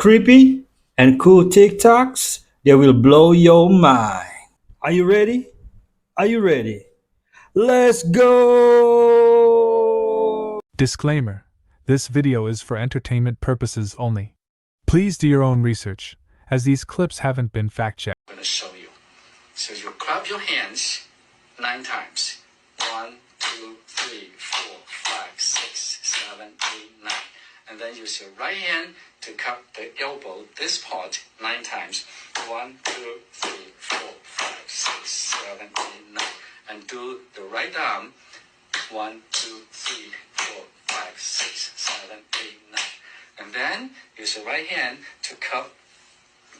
creepy and cool TikToks that will blow your mind. Are you ready? Are you ready? Let's go! Disclaimer: this video is for entertainment purposes only. Please do your own research, as these clips haven't been fact-checked. I'm going to show you. So you clap your hands 9 times. 1, 2, 3, 4, 5, 6, 7, 8, 9. And then use your right hand to cup the elbow, this part, 9 times. 1, 2, 3, 4, 5, 6, 7, 8, 9. And do the right arm. 1, 2, 3, 4, 5, 6, 7, 8, 9. And then use your right hand to cup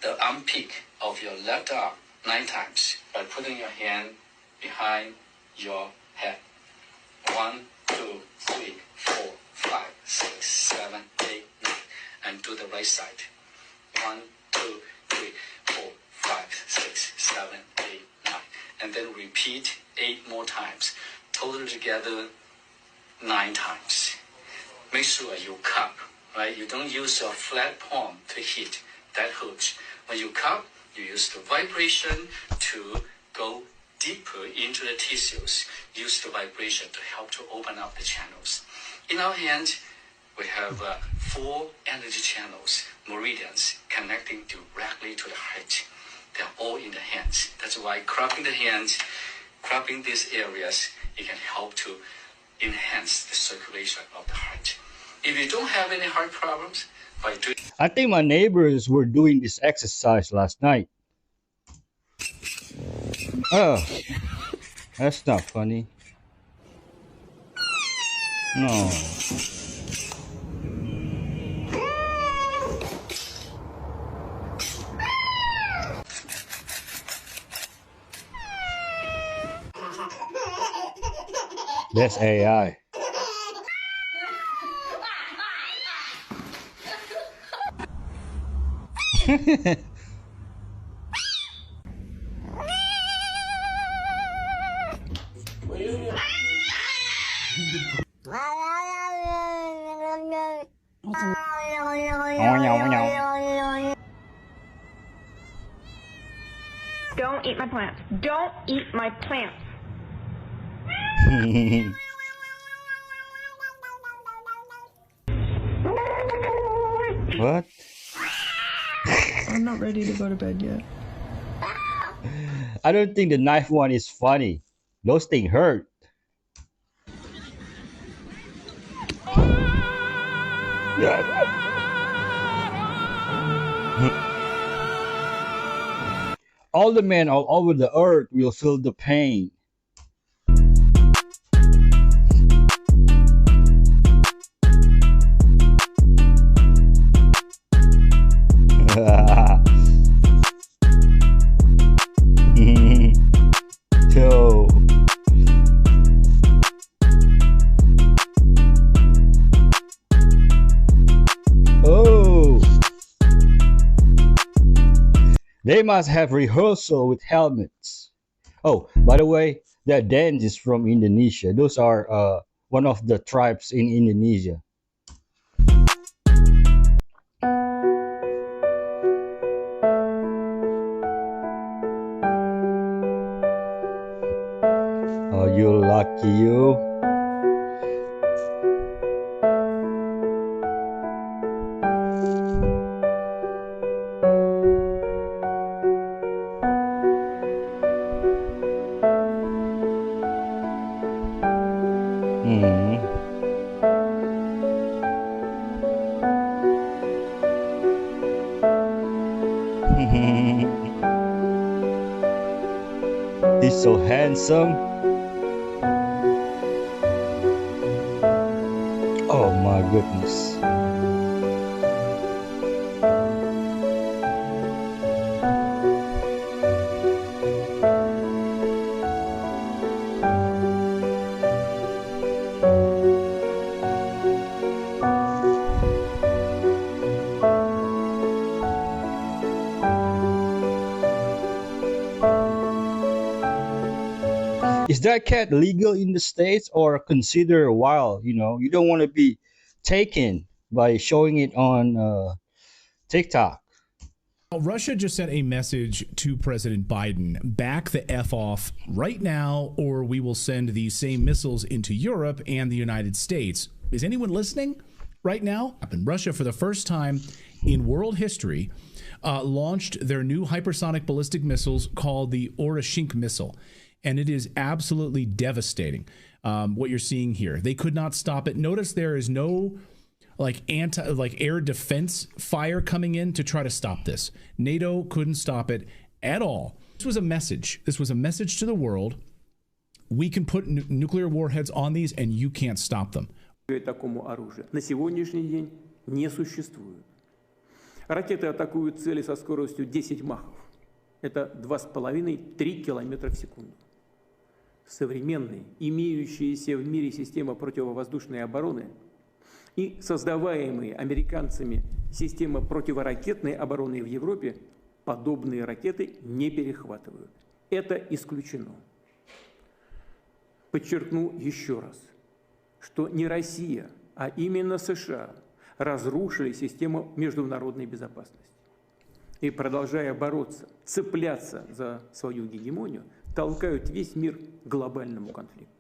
the arm peak of your left arm 9 times by putting your hand behind your head. 1, 2, 3, 4, 5, 6, 7, 8, 9. And do the right side. 1, 2, 3, 4, 5, 6, 7, 8, 9. And then repeat 8 more times. Total together 9 times. Make sure you cup, right? You don't use your flat palm to hit. That hurts. When you cup, you use the vibration to go deeper into the tissues. Use the vibration to help to open up the channels. In our hand, we have 4 energy channels, meridians, connecting directly to the heart. They're all in the hands. That's why clapping the hands, clapping these areas, it can help to enhance the circulation of the heart. If you don't have any heart problems, by doing I think my neighbors were doing this exercise last night. Oh, that's not funny. No. That's AI. Don't eat my plants. Don't eat my plants. What? I'm not ready to go to bed yet. I don't think the knife one is funny. Those things hurt. All the men all over the earth will feel the pain. Yo. Oh. They must have rehearsal with helmets. Oh, by the way, that dance is from Indonesia. Those are one of the tribes in Indonesia. Oh, you lucky you. Hmm. He's so handsome. Oh my goodness. Is that cat legal in the States or considered wild? You know, you don't want to be taken by showing it on TikTok. Russia just sent a message to President Biden: back the F off right now, or we will send these same missiles into Europe and the United States. Is anyone listening right now? Russia, for the first time in world history, launched their new hypersonic ballistic missiles called the Orashink missile. And it is absolutely devastating what you're seeing here. They could not stop it. Notice there is no air defense fire coming in to try to stop this. NATO couldn't stop it at all. This was a message. This was a message to the world. We can put nuclear warheads on these, and you can't stop them. Такому оружию на сегодняшний день не существует. Ракеты атакуют цели со скоростью 10 махов. Это 2,5-3 километра в секунду. Современные, имеющиеся в мире системы противовоздушной обороны и создаваемые американцами системы противоракетной обороны в Европе подобные ракеты не перехватывают. Это исключено. Подчеркну еще раз, что не Россия, а именно США разрушили систему международной безопасности. И, продолжая бороться, цепляться за свою гегемонию, толкают весь мир к глобальному конфликту.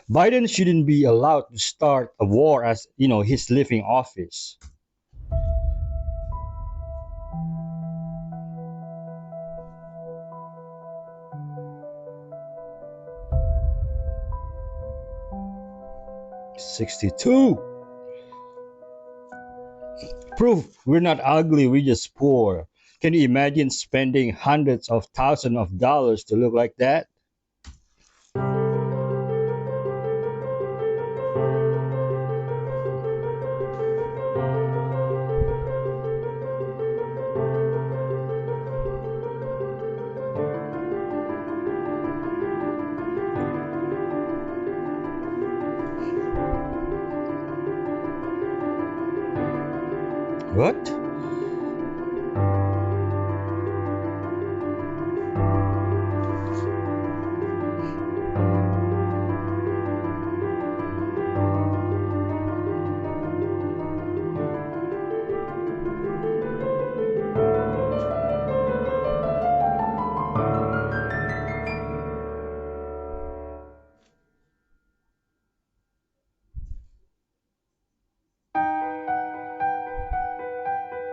Biden shouldn't be allowed to start a war as, he's leaving office. $62. Proof we're not ugly, we're just poor. Can you imagine spending hundreds of thousands of dollars to look like that? What?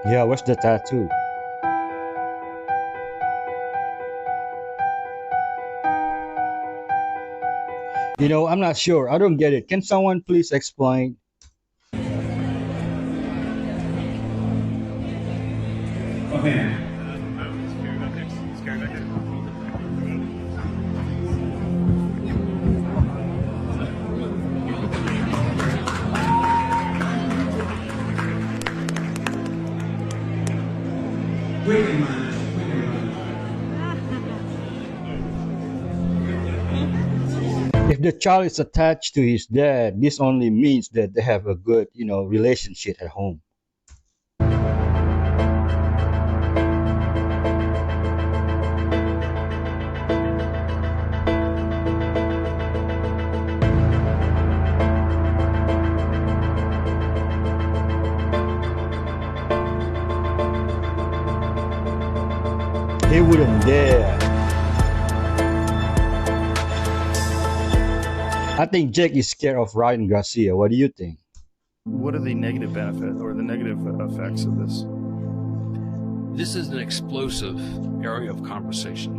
Yeah, what's the tattoo? I'm not sure. I don't get it. Can someone please explain? Okay. Wait a minute. If the child is attached to his dad, this only means that they have a good, relationship at home. He wouldn't dare. I think Jake is scared of Ryan Garcia. What do you think? What are the negative benefit or the negative effects of this? This is an explosive area of conversation,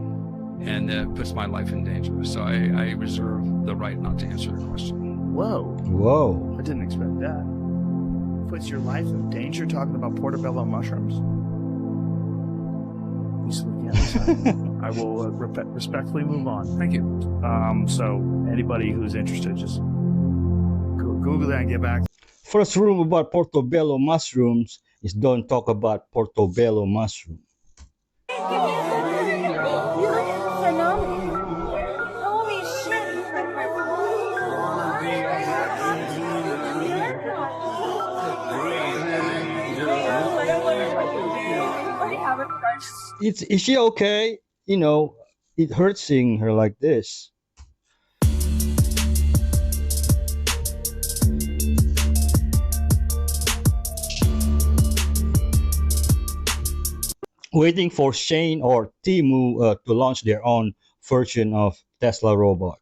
and puts my life in danger. So I reserve the right not to answer your question. Whoa. I didn't expect that. Puts your life in danger talking about portobello mushrooms? I will respectfully move on. Thank you. So anybody who's interested, just Google that and get back. First rule about portobello mushrooms is don't talk about portobello mushroom. Holy shit! Is she okay? It hurts seeing her like this. waiting for Shane or Timu to launch their own version of Tesla robot.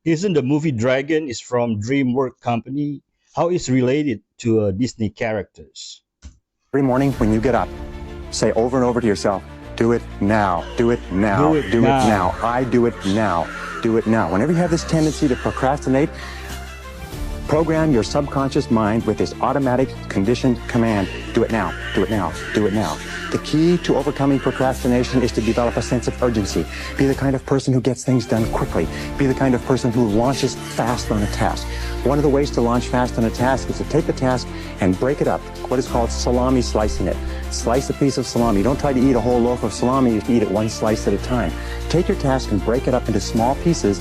Isn't the movie Dragon is from DreamWorks company? How is related to Disney characters? Every morning when you get up, say over and over to yourself, do it now, do it now, do it now, I do it now, do it now. Whenever you have this tendency to procrastinate, program your subconscious mind with this automatic conditioned command, do it now, do it now, do it now. The key to overcoming procrastination is to develop a sense of urgency. Be the kind of person who gets things done quickly. Be the kind of person who launches fast on a task. One of the ways to launch fast on a task is to take the task and break it up, what is called salami slicing it. Slice a piece of salami. Don't try to eat a whole loaf of salami, you eat it one slice at a time. Take your task and break it up into small pieces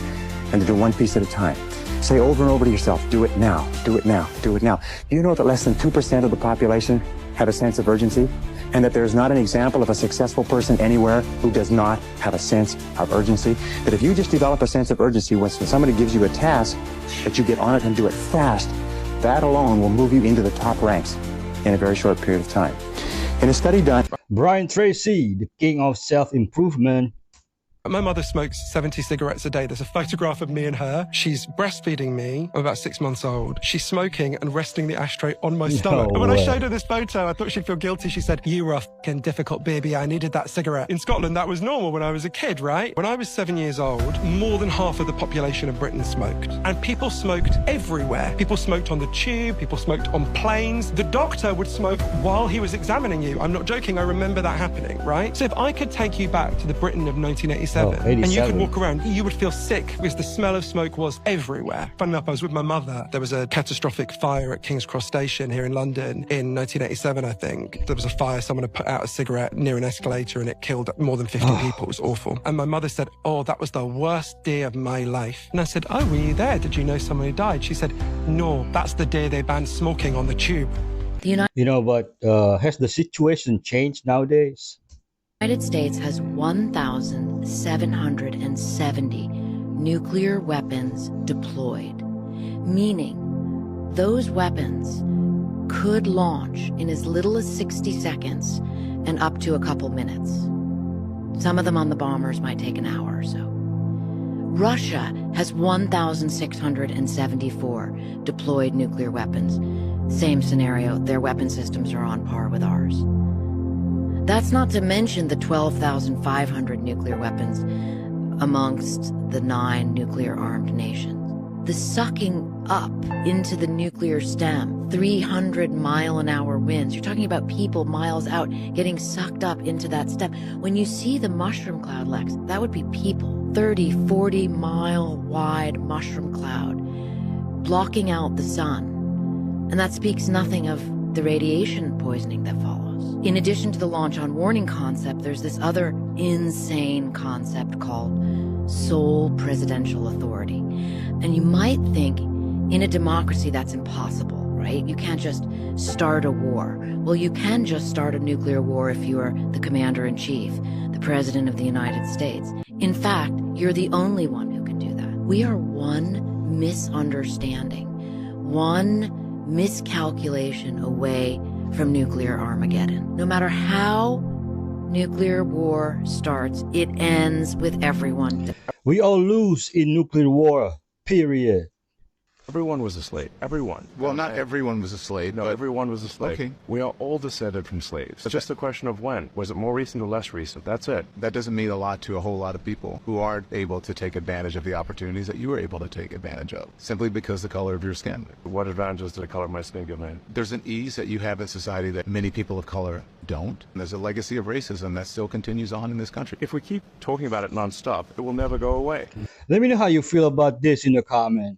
and to do one piece at a time. Say over and over to yourself, do it now, do it now, do it now. Do you know that less than 2% of the population have a sense of urgency? And that there's not an example of a successful person anywhere who does not have a sense of urgency? That if you just develop a sense of urgency when somebody gives you a task, that you get on it and do it fast, that alone will move you into the top ranks in a very short period of time. In a study done... Brian Tracy, the king of self-improvement. My mother smokes 70 cigarettes a day. There's a photograph of me and her. She's breastfeeding me. I'm about 6 months old. She's smoking and resting the ashtray on my stomach. And when I showed her this photo, I thought she'd feel guilty. She said, "You were a fucking difficult baby. I needed that cigarette." In Scotland, that was normal when I was a kid, right? When I was 7 years old, more than half of the population of Britain smoked. And people smoked everywhere. People smoked on the tube. People smoked on planes. The doctor would smoke while he was examining you. I'm not joking. I remember that happening, right? So if I could take you back to the Britain of 1987, and you could walk around, you would feel sick because the smell of smoke was everywhere. Funny enough, I was with my mother. There was a catastrophic fire at King's Cross Station here in London in 1987, I think. There was a fire, someone had put out a cigarette near an escalator and it killed more than 50 people. It was awful. And my mother said, "Oh, that was the worst day of my life." And I said, "Oh, were you there? Did you know someone who died?" She said, "No, that's the day they banned smoking on the tube." But has the situation changed nowadays? The United States has 1,770 nuclear weapons deployed, meaning those weapons could launch in as little as 60 seconds and up to a couple minutes. Some of them on the bombers might take an hour or so. Russia has 1,674 deployed nuclear weapons. Same scenario, their weapon systems are on par with ours. That's not to mention the 12,500 nuclear weapons amongst the 9 nuclear-armed nations. The sucking up into the nuclear stem, 300-mile-an-hour winds. You're talking about people miles out getting sucked up into that stem. When you see the mushroom cloud, Lex, that would be people. 30, 40-mile-wide mushroom cloud blocking out the sun. And that speaks nothing of the radiation poisoning that follows. In addition to the launch on warning concept, there's this other insane concept called sole presidential authority. And you might think in a democracy that's impossible, right? You can't just start a war. Well, you can just start a nuclear war if you're the commander-in-chief, the president of the United States. In fact, you're the only one who can do that. We are one misunderstanding, one miscalculation away from nuclear Armageddon. No matter how nuclear war starts, it ends with everyone. We all lose in nuclear war, period. Everyone was a slave. Everyone. Well, not everyone was a slave. No, everyone was a slave. Okay. We are all descended from slaves. It's just a question of when. Was it more recent or less recent? That's it. That doesn't mean a lot to a whole lot of people who aren't able to take advantage of the opportunities that you were able to take advantage of, simply because the color of your skin. What advantages did the color of my skin give me? There's an ease that you have in society that many people of color don't. And there's a legacy of racism that still continues on in this country. If we keep talking about it nonstop, it will never go away. Let me know how you feel about this in the comment.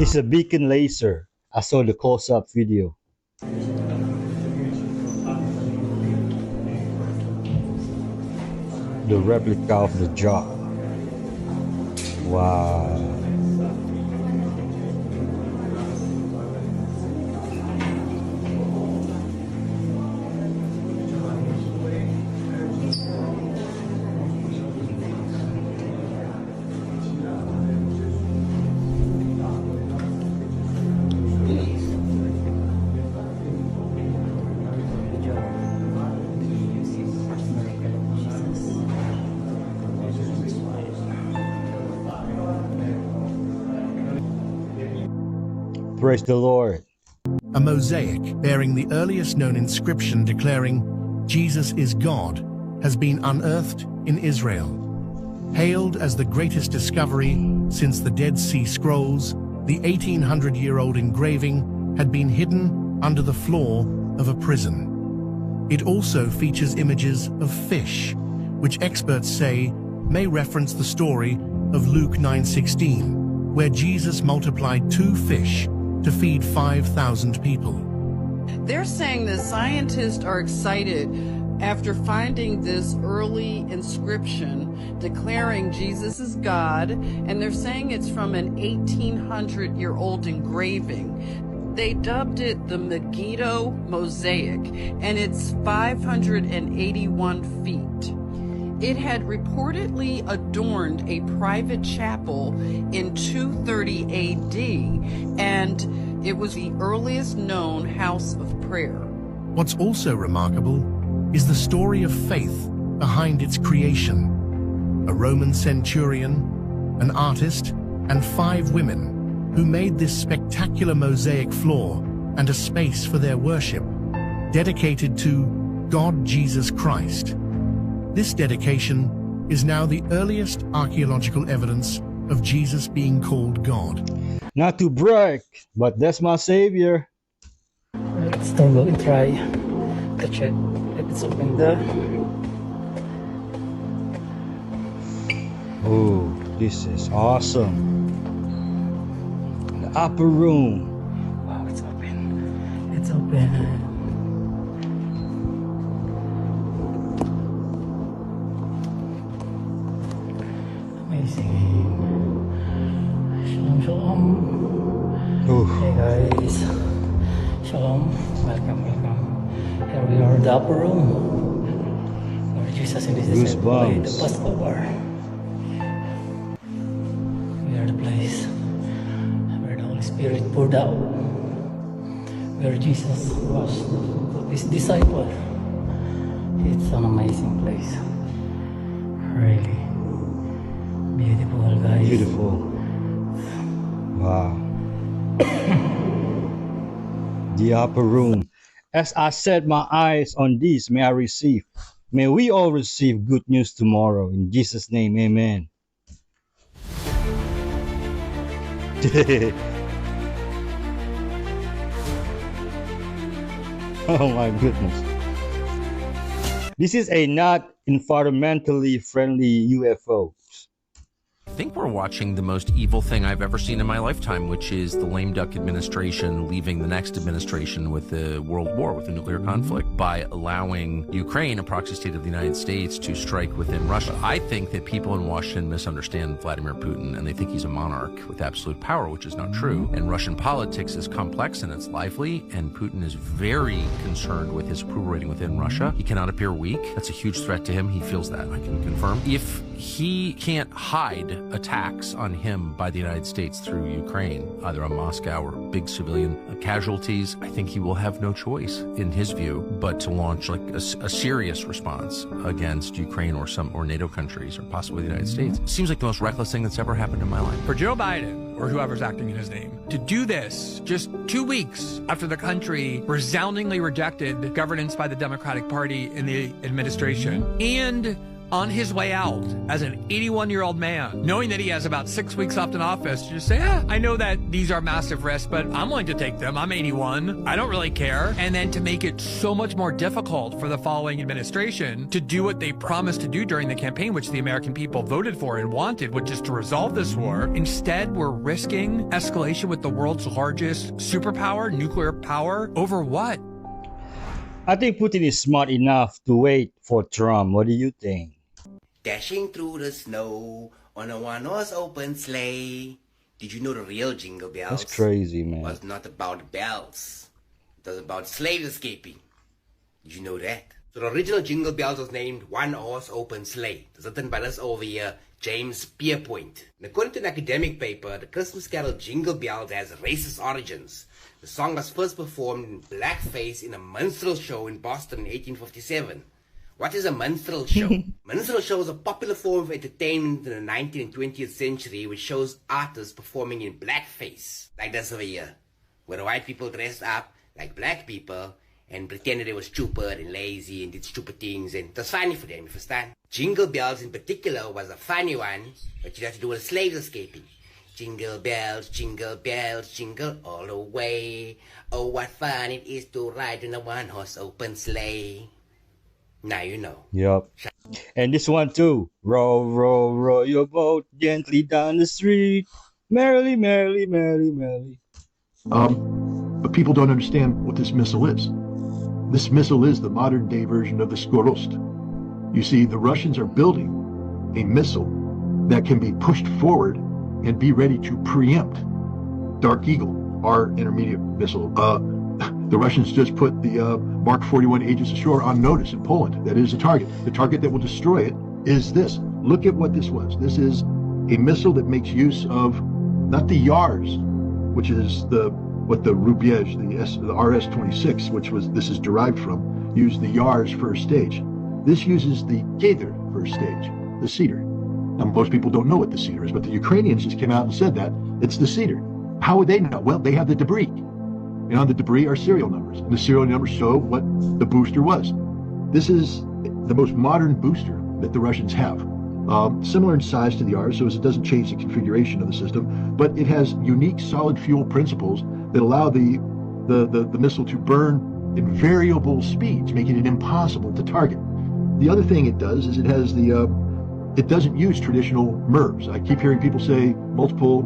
It's a beacon laser. I saw the close-up video. The replica of the jaw. Wow. Praise the Lord. A mosaic bearing the earliest known inscription declaring Jesus is God has been unearthed in Israel. Hailed as the greatest discovery since the Dead Sea Scrolls, the 1800-year-old engraving had been hidden under the floor of a prison. It also features images of fish, which experts say may reference the story of Luke 9:16, where Jesus multiplied 2 fish to feed 5,000 people. They're saying that scientists are excited after finding this early inscription declaring Jesus is God, and they're saying it's from an 1800-year-old engraving. They dubbed it the Megiddo Mosaic, and it's 581 feet. It had reportedly adorned a private chapel in 230 AD, and it was the earliest known house of prayer. What's also remarkable is the story of faith behind its creation. A Roman centurion, an artist, and 5 women who made this spectacular mosaic floor and a space for their worship, dedicated to God Jesus Christ. This dedication is now the earliest archaeological evidence of Jesus being called God. Not to brag, but that's my savior. Let's go and try to check if it's open there. Oh, this is awesome. The upper room. Wow, it's open. It's open. Shalom, shalom. Hey guys. Shalom. Welcome, welcome. Here we are in the upper room. Lord Jesus in this is the Passover. We are the place where the Holy Spirit poured out. Where Jesus was his disciple. It's an amazing place. Really. Beautiful, guys. Beautiful. Wow. The upper room. As I set my eyes on this, may I receive. May we all receive good news tomorrow. In Jesus' name, amen. Oh my goodness. This is a not environmentally friendly UFO. I think we're watching the most evil thing I've ever seen in my lifetime, which is the lame duck administration leaving the next administration with the world war, with the nuclear conflict, by allowing Ukraine, a proxy state of the United States, to strike within Russia. I think that people in Washington misunderstand Vladimir Putin, and they think he's a monarch with absolute power, which is not true. And Russian politics is complex and it's lively, and Putin is very concerned with his approval rating within Russia. He cannot appear weak. That's a huge threat to him. He feels that, I can confirm. If he can't hide attacks on him by the United States through Ukraine, either on Moscow or big civilian casualties, I think he will have no choice, in his view, but to launch like a serious response against Ukraine or NATO countries or possibly the United States. Seems like the most reckless thing that's ever happened in my life. For Joe Biden, or whoever's acting in his name, to do this just 2 weeks after the country resoundingly rejected governance by the Democratic Party in the administration, and on his way out as an 81-year-old man, knowing that he has about 6 weeks left in office, to just say, I know that these are massive risks, but I'm willing to take them. I'm 81. I don't really care. And then to make it so much more difficult for the following administration to do what they promised to do during the campaign, which the American people voted for and wanted, which is to resolve this war. Instead, we're risking escalation with the world's largest superpower, nuclear power, over what? I think Putin is smart enough to wait for Trump. What do you think? Dashing through the snow on a one-horse open sleigh. Did you know the real Jingle Bells? That's crazy, man. Was not about bells. It was about slaves escaping. Did you know that? So the original Jingle Bells was named One Horse Open Sleigh. It was written by this over here, James Pierpoint. And according to an academic paper, the Christmas carol Jingle Bells has racist origins. The song was first performed in blackface in a minstrel show in Boston in 1857. What is a minstrel show? Minstrel show is a popular form of entertainment in the 19th and 20th century which shows artists performing in blackface, like this over here, where the white people dressed up like black people and pretended they were stupid and lazy and did stupid things, and it was funny for them, you understand? Jingle Bells in particular was a funny one, but you have to do with slaves escaping. Jingle bells, jingle all the way. Oh, what fun it is to ride in a one-horse open sleigh. Now you know. Yep. And this one too. Row, row, row your boat gently down the street. Merrily, merrily, merrily, merrily. But people don't understand what this missile is. This missile is the modern day version of the Skorost. You see, the Russians are building a missile that can be pushed forward and be ready to preempt Dark Eagle, our intermediate missile. The Russians just put the Mark 41 Aegis ashore on notice in Poland. That is a target. The target that will destroy it is this. Look at what this was. This is a missile that makes use of not the Yars, which is the Rubiej, the RS-26, this is derived from, used the Yars first stage. This uses the Gedr first stage, the Cedar. Now, most people don't know what the Cedar is, but the Ukrainians just came out and said that it's the Cedar. How would they know? Well, they have the debris. And on the debris are serial numbers. And the serial numbers show what the booster was. This is the most modern booster that the Russians have. Similar in size to the R's, so as it doesn't change the configuration of the system, but it has unique solid fuel principles that allow the missile to burn in variable speeds, making it impossible to target. The other thing it does is it doesn't use traditional MIRVs. I keep hearing people say multiple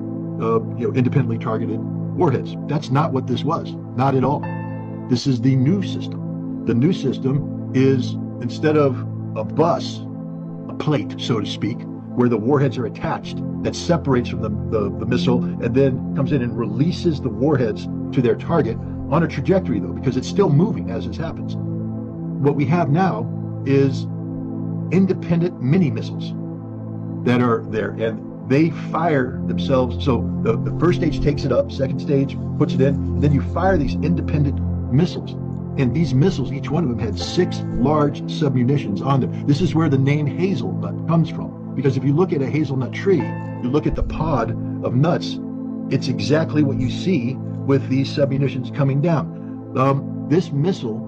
independently targeted warheads. That's not what this was. Not at all. This is the new system. The new system is, instead of a bus, a plate, so to speak, where the warheads are attached, that separates from the missile and then comes in and releases the warheads to their target on a trajectory, though, because it's still moving as this happens. What we have now is independent mini missiles that are there, and they fire themselves. So the first stage takes it up, second stage puts it in, and then you fire these independent missiles. And these missiles, each one of them had 6 large submunitions on them. This is where the name hazelnut comes from. Because if you look at a hazelnut tree, you look at the pod of nuts, it's exactly what you see with these submunitions coming down. This missile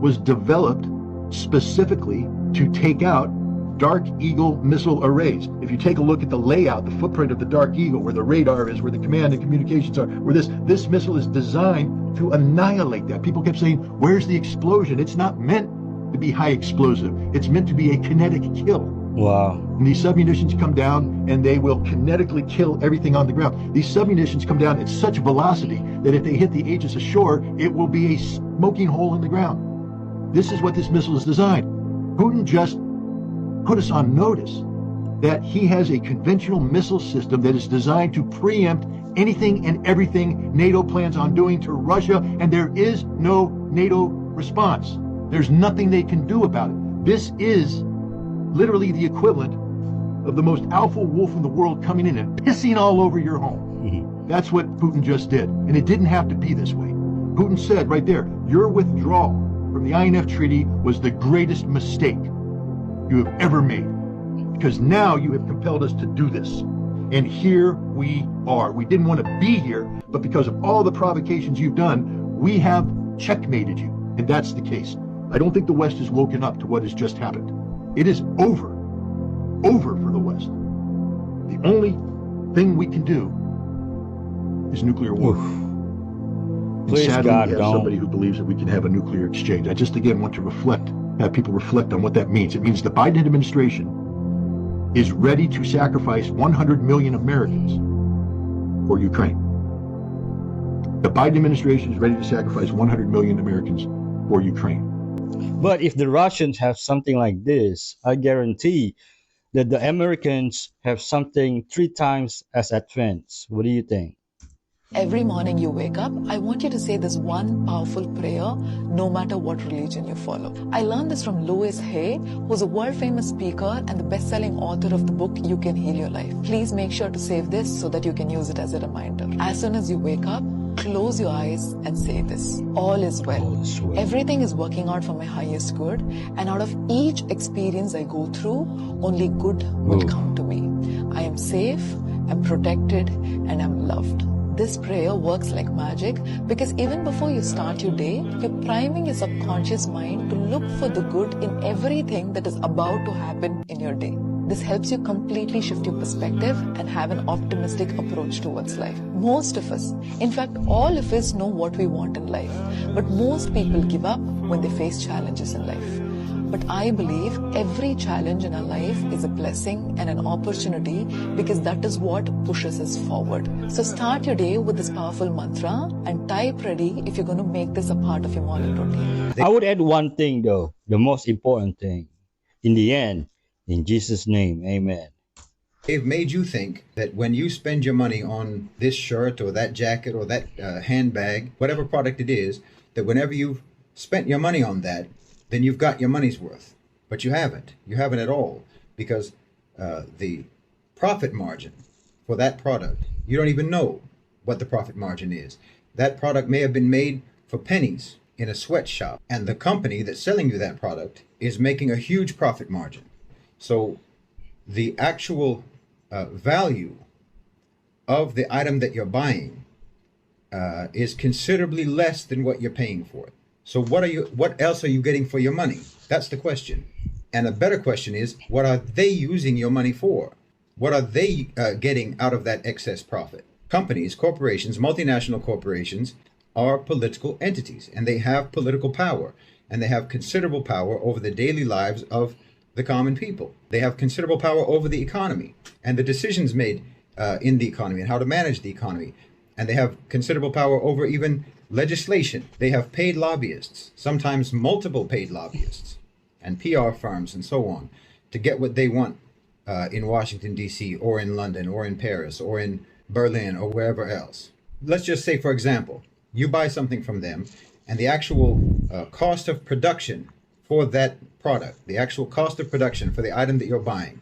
was developed specifically to take out Dark Eagle missile arrays. If you take a look at the layout, the footprint of the Dark Eagle, where the radar is, where the command and communications are, where this missile is designed to annihilate that. People kept saying, where's the explosion? It's not meant to be high explosive. It's meant to be a kinetic kill. Wow. And these submunitions come down and they will kinetically kill everything on the ground. These submunitions come down at such velocity that if they hit the Aegis ashore, it will be a smoking hole in the ground. This is what this missile is designed. Putin just put us on notice that he has a conventional missile system that is designed to preempt anything and everything NATO plans on doing to Russia, and there is no NATO response. There's nothing they can do about it. This is literally the equivalent of the most alpha wolf in the world coming in and pissing all over your home. That's what Putin just did. And it didn't have to be this way. Putin said right there, your withdrawal from the INF Treaty was the greatest mistake you have ever made. Because now you have compelled us to do this. And here we are. We didn't want to be here, but because of all the provocations you've done, we have checkmated you. And that's the case. I don't think the West has woken up to what has just happened. It is over. Over for the West. The only thing we can do is nuclear war. And Please, sadly, God, we have don't. somebody who believes that we can have a nuclear exchange. I just, again, want to have people reflect on what that means. It means the Biden administration is ready to sacrifice 100 million Americans for Ukraine. The Biden administration is ready to sacrifice 100 million Americans for Ukraine. But if the Russians have something like this, I guarantee that the Americans have something 3 times as advanced. What do you think? Every morning you wake up, I want you to say this one powerful prayer, no matter what religion you follow. I learned this from Louis Hay, who's a world-famous speaker and the best-selling author of the book, You Can Heal Your Life. Please make sure to save this so that you can use it as a reminder. As soon as you wake up, close your eyes and say this. All is well. All is well. Everything is working out for my highest good, and out of each experience I go through, only good will come to me. I am safe, I'm protected, and I'm loved. This prayer works like magic because even before you start your day, you're priming your subconscious mind to look for the good in everything that is about to happen in your day. This helps you completely shift your perspective and have an optimistic approach towards life. Most of us, in fact, all of us know what we want in life, but most people give up when they face challenges in life. But I believe every challenge in our life is a blessing and an opportunity because that is what pushes us forward. So start your day with this powerful mantra and type ready if you're going to make this a part of your morning routine. I would add one thing though, the most important thing. In the end, in Jesus' name, amen. They've made you think that when you spend your money on this shirt or that jacket or that handbag, whatever product it is, that whenever you've spent your money on that, then you've got your money's worth. But you haven't. You haven't at all. Because the profit margin for that product, you don't even know what the profit margin is. That product may have been made for pennies in a sweatshop, and the company that's selling you that product is making a huge profit margin. So the actual value of the item that you're buying is considerably less than what you're paying for it. So what else are you getting for your money? That's the question. And a better question is, what are they using your money for? What are they getting out of that excess profit? Companies, corporations, multinational corporations are political entities, and they have political power, and they have considerable power over the daily lives of the common people. They have considerable power over the economy and the decisions made in the economy and how to manage the economy. And they have considerable power over even legislation. They have paid lobbyists, sometimes multiple paid lobbyists, and PR firms and so on, to get what they want in Washington, D.C., or in London, or in Paris, or in Berlin, or wherever else. Let's just say, for example, you buy something from them, and the actual cost of production for that product, the actual cost of production for the item that you're buying,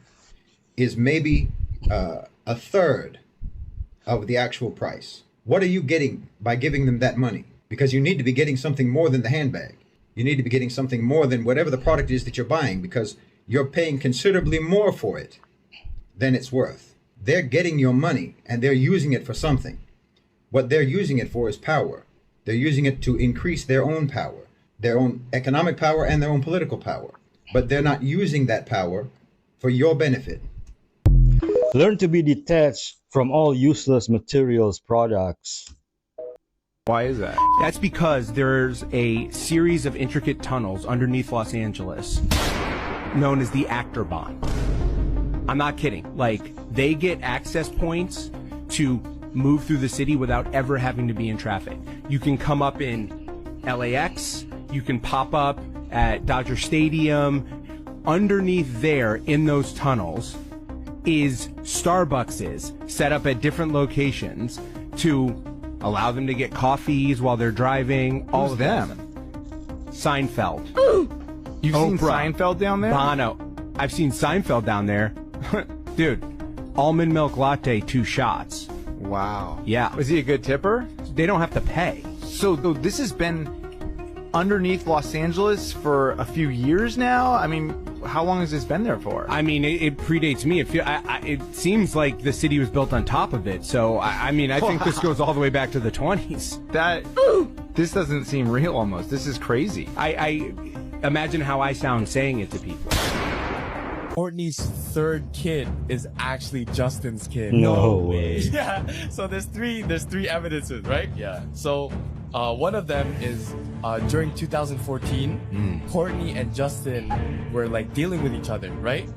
is maybe a third of the actual price. What are you getting by giving them that money? Because you need to be getting something more than the handbag. You need to be getting something more than whatever the product is that you're buying, because you're paying considerably more for it than it's worth. They're getting your money and they're using it for something. What they're using it for is power. They're using it to increase their own power, their own economic power and their own political power. But they're not using that power for your benefit. Learn to be detached from all useless materials products. Why is that? That's because there's a series of intricate tunnels underneath Los Angeles known as the Actor Bond. I'm not kidding. Like, they get access points to move through the city without ever having to be in traffic. You can come up in LAX, you can pop up at Dodger Stadium. Underneath there in those tunnels is Starbuckses set up at different locations to allow them to get coffees while they're driving. All of them. Seinfeld. You've seen Seinfeld down there? Bono. I've seen Seinfeld down there. Dude, almond milk latte, 2 shots. Wow. Yeah. Was he a good tipper? They don't have to pay. So this has been underneath Los Angeles for a few years now? I mean, how long has this been there for? I mean, it predates me. It seems like the city was built on top of it. So, I think this goes all the way back to the 20s. This doesn't seem real almost. This is crazy. I imagine how I sound saying it to people. Courtney's third kid is actually Justin's kid. No way. Yeah. So there's three evidences, right? Yeah. So one of them is during 2014, Courtney and Justin were like dealing with each other, right?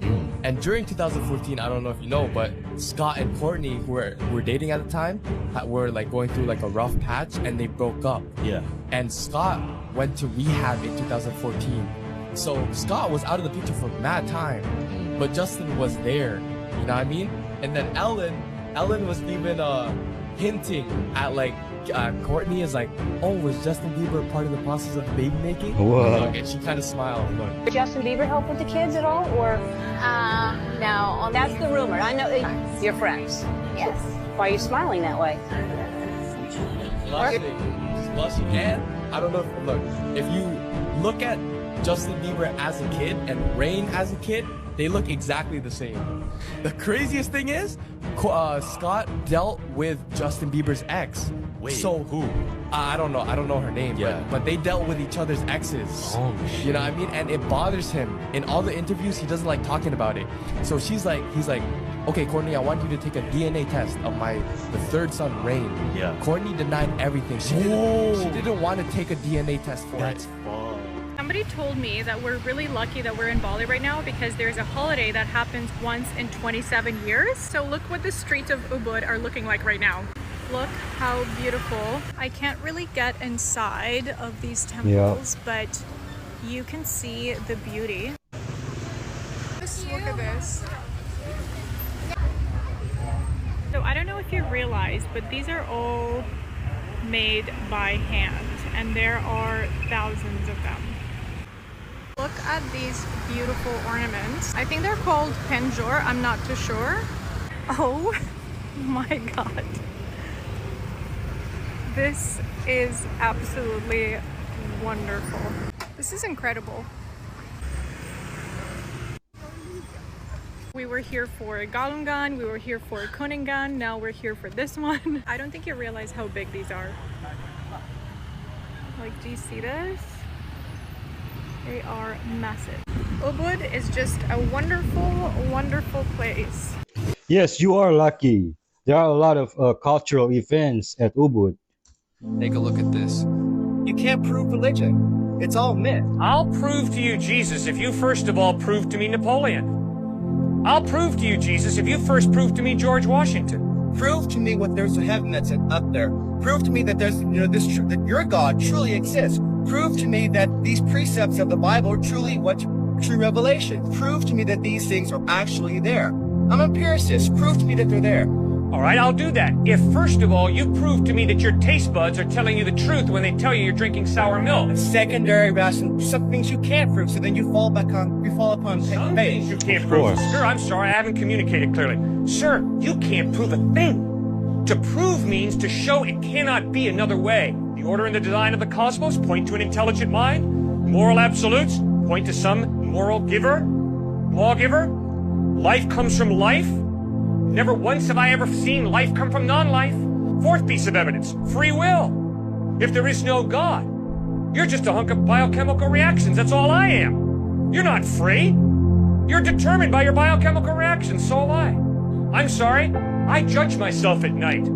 And during 2014, I don't know if you know, but Scott and Courtney, who were dating at the time, were like going through like a rough patch, and they broke up. Yeah. And Scott went to rehab in 2014. So Scott was out of the picture for mad time, but Justin was there, you know what I mean? And then Ellen was even hinting at like Courtney is like, oh, was Justin Bieber part of the process of baby making? Wow. And she kind of smiled. Look. Did Justin Bieber help with the kids at all, or? No. That's the rumor. I know you're friends. Yes. Why are you smiling that way? Blushing. And I don't know. If you look at Justin Bieber as a kid and Rain as a kid, they look exactly the same. The craziest thing is, Scott dealt with Justin Bieber's ex. Wait, so who? I don't know her name. Yeah. But they dealt with each other's exes. Oh, shit. You know what I mean? And it bothers him. In all the interviews, he doesn't like talking about it. So he's like, okay, Courtney, I want you to take a DNA test of the third son, Rain. Yeah. Courtney denied everything. She didn't want to take a DNA test for it. Fun. Somebody told me that we're really lucky that we're in Bali right now because there's a holiday that happens once in 27 years. So look what the streets of Ubud are looking like right now. Look how beautiful. I can't really get inside of these temples, but you can see the beauty. Just look at this. So I don't know if you realize, but these are all made by hand, and there are thousands of them. Look at these beautiful ornaments. I think they're called penjor, I'm not too sure. Oh my god. This is absolutely wonderful. This is incredible. We were here for Galungan, we were here for Kuningan, now we're here for this one. I don't think you realize how big these are. Like, do you see this? They are massive. Ubud is just a wonderful, wonderful place. Yes, you are lucky. There are a lot of cultural events at Ubud. Take a look at this. You can't prove religion. It's all myth. I'll prove to you Jesus if you first of all prove to me Napoleon. I'll prove to you Jesus if you first prove to me George Washington. Prove to me what there's a heaven that's up there. Prove to me that there's, that your God truly exists. Prove to me that these precepts of the Bible are truly what true revelation. Prove to me that these things are actually there. I'm an empiricist. Prove to me that they're there. All right, I'll do that. If first of all you prove to me that your taste buds are telling you the truth when they tell you you're drinking sour milk. Secondary ration, some things you can't prove, so then you fall upon some faith. Things you can't prove. Sir, I'm sorry, I haven't communicated clearly. Sir, you can't prove a thing. To prove means to show it cannot be another way. The order and the design of the cosmos point to an intelligent mind. Moral absolutes point to some moral giver, lawgiver. Life comes from life. Never once have I ever seen life come from non-life. Fourth piece of evidence, free will. If there is no God, you're just a hunk of biochemical reactions. That's all I am. You're not free. You're determined by your biochemical reactions, so am I. I'm sorry, I judge myself at night.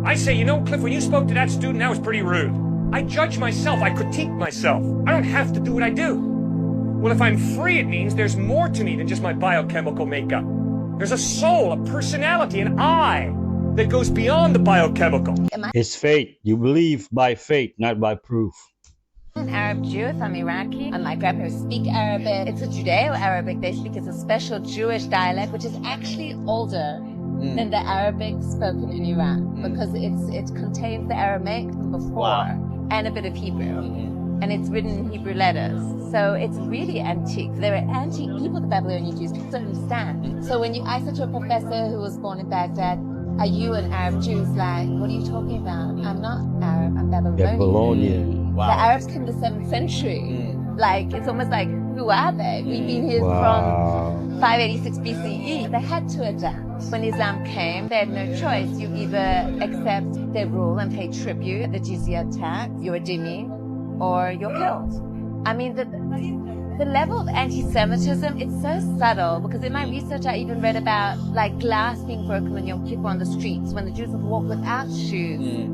I say, you know, Cliff, when you spoke to that student, that was pretty rude. I judge myself, I critique myself. I don't have to do what I do. Well, if I'm free, it means there's more to me than just my biochemical makeup. There's a soul, a personality, an I that goes beyond the biochemical. It's faith. You believe by faith, not by proof. I'm an Arab Jew, I'm Iraqi, and my grandparents speak Arabic. It's a Judeo-Arabic they speak. It's a special Jewish dialect, which is actually older than the Arabic spoken in Iran, because it contains the Aramaic from before and a bit of Hebrew. and it's written in Hebrew letters. So it's really antique. There are antique people, the Babylonian Jews. People don't understand. So when I said to a professor who was born in Baghdad, are you an Arab Jew? He's like, what are you talking about? I'm not Arab, I'm Babylonian. Babylonian. Wow. The Arabs came in the 7th century. Like, it's almost like, who are they? We've been here from 586 BCE. They had to adapt. When Islam came, they had no choice. You either accept their rule and pay tribute, the jizya tax, you're a dhimmi, or you're killed. I mean, the level of anti-Semitism, it's so subtle, because in my research I even read about like glass being broken on Yom Kippur on the streets when the Jews would walk without shoes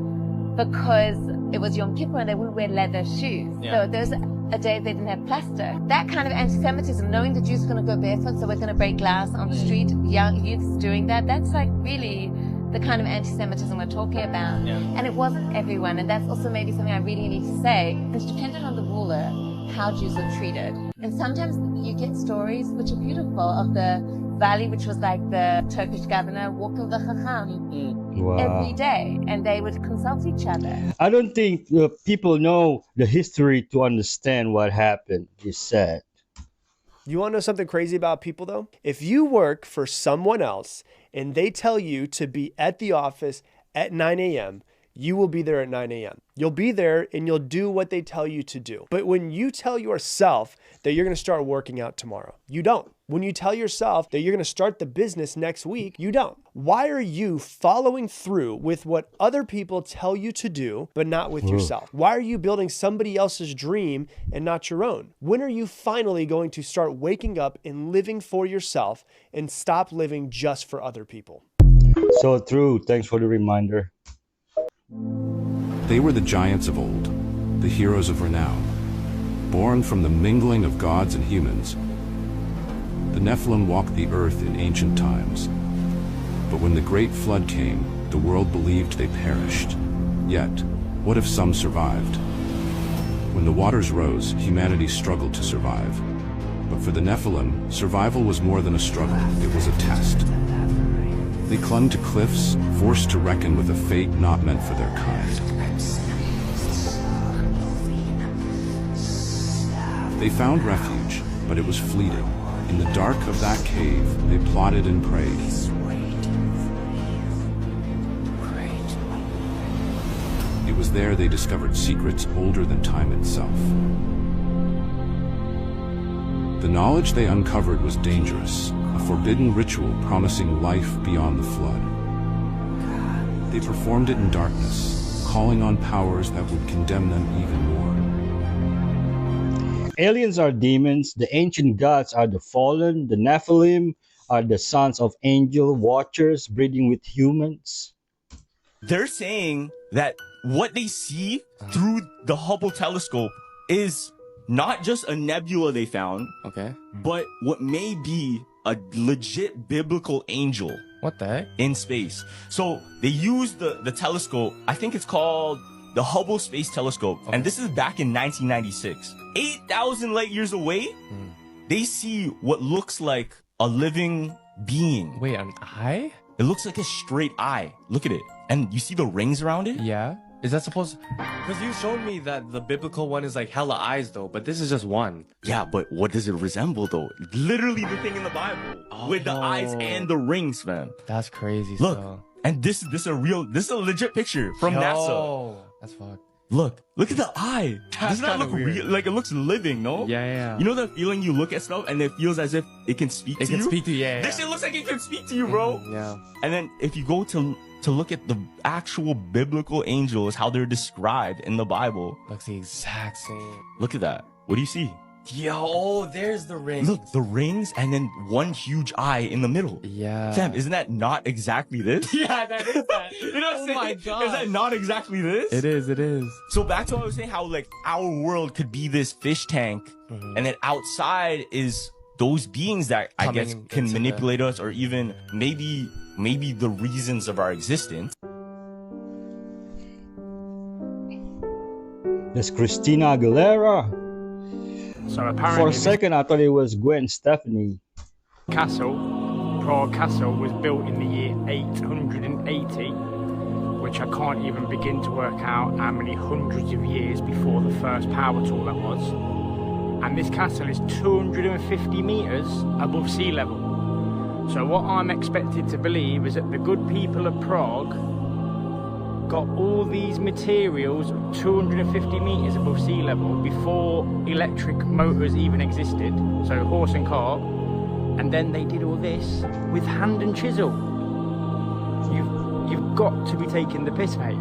because it was Yom Kippur and they would wear leather shoes. So there's a day they didn't have plaster. That kind of anti-Semitism, knowing the Jews are going to go barefoot, so we're going to break glass on the street, young youths doing that, that's like really the kind of anti-Semitism we're talking about. And it wasn't everyone, and that's also maybe something I really need to say. It's dependent on the ruler how Jews are treated. And sometimes you get stories which are beautiful of the valley, which was like the Turkish governor, walk of the Chacham every day, and they would consult each other. I don't think people know the history to understand what happened. You said. You want to know something crazy about people, though? If you work for someone else and they tell you to be at the office at 9 a.m., you will be there at 9 a.m. You'll be there and you'll do what they tell you to do. But when you tell yourself that you're going to start working out tomorrow, you don't. When you tell yourself that you're going to start the business next week, you don't. Why are you following through with what other people tell you to do, but not with yourself? Why are you building somebody else's dream and not your own? When are you finally going to start waking up and living for yourself and stop living just for other people? So true. Thanks for the reminder. They were the giants of old, the heroes of renown, born from the mingling of gods and humans. The Nephilim walked the earth in ancient times. But when the great flood came, the world believed they perished. Yet, what if some survived? When the waters rose, humanity struggled to survive. But for the Nephilim, survival was more than a struggle, it was a test. They clung to cliffs, forced to reckon with a fate not meant for their kind. They found refuge, but it was fleeting. In the dark of that cave, they plotted and prayed. It was there they discovered secrets older than time itself. The knowledge they uncovered was dangerous, a forbidden ritual promising life beyond the flood. They performed it in darkness, calling on powers that would condemn them even more. Aliens are demons, the ancient gods are the fallen, the Nephilim are the sons of angel watchers breeding with humans. They're saying that what they see through the Hubble telescope is not just a nebula they found, but what may be a legit biblical angel. What the heck? In space. So they used the telescope, I think it's called the Hubble Space Telescope, and this is back in 1996. 8,000 light years away, they see what looks like a living being. Wait, an eye? It looks like a straight eye. Look at it. And you see the rings around it? Yeah. Is that supposed... Because you showed me that the biblical one is like hella eyes though, but this is just one. Yeah, but what does it resemble though? Literally the thing in the Bible. With the eyes and the rings, man. That's crazy. Look, still. and this is a legit picture from NASA. That's fucked. Look at the eye. Doesn't that look real? Like it looks living, no? Yeah. You know the feeling you look at stuff and it feels as if it can speak to you? It can speak to you, yeah. This shit looks like it can speak to you, bro. Yeah. And then if you go to look at the actual biblical angels, how they're described in the Bible. Looks the exact same. Look at that. What do you see? Yo, there's the rings. Look, the rings and then one huge eye in the middle. Yeah. Sam, isn't that not exactly this? Yeah, that is that. You know what I'm saying? My God. Is that not exactly this? It is. So back to what I was saying, how like our world could be this fish tank, and then outside is those beings that I guess can manipulate us, or even maybe the reasons of our existence. There's Christina Aguilera. So apparently, for a second, I thought it was Gwen Stefani. Prague Castle was built in the year 880 which I can't even begin to work out how many hundreds of years before the first power tool that was. And this castle is 250 metres above sea level. So what I'm expected to believe is that the good people of Prague got all these materials 250 metres above sea level before electric motors even existed, so horse and cart, and then they did all this with hand and chisel. You've got to be taking the piss, mate.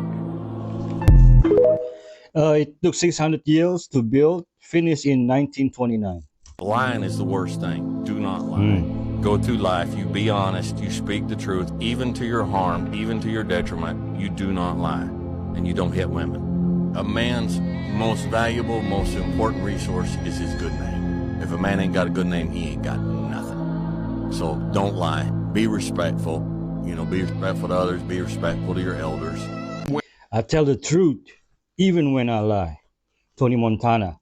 It took 600 years to build, finished in 1929. Lying is the worst thing. Do not lie. Go through life, you be honest, you speak the truth, even to your harm, even to your detriment. You do not lie, and you don't hit women. A man's most valuable, most important resource is his good name. If a man ain't got a good name, he ain't got nothing. So don't lie. Be respectful. You know, be respectful to others, be respectful to your elders. I tell the truth, even when I lie. Tony Montana.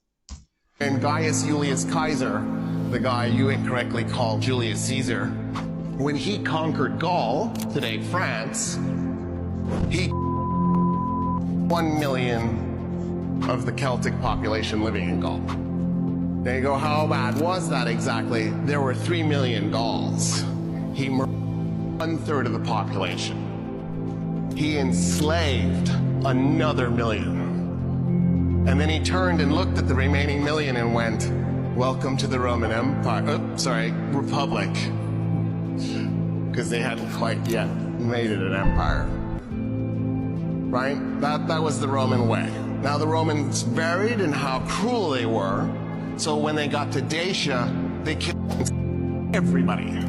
And Gaius Julius Caesar, the guy you incorrectly called Julius Caesar, when he conquered Gaul, today France, he 1 million of the Celtic population living in Gaul. There you go, how bad was that exactly? There were 3 million Gauls. He murdered 1/3 of the population. He enslaved another million. And then he turned and looked at the remaining million and went, welcome to the Roman Empire, Republic. Because they hadn't quite yet made it an empire. Right? That was the Roman way. Now the Romans varied in how cruel they were. So when they got to Dacia, they killed everybody.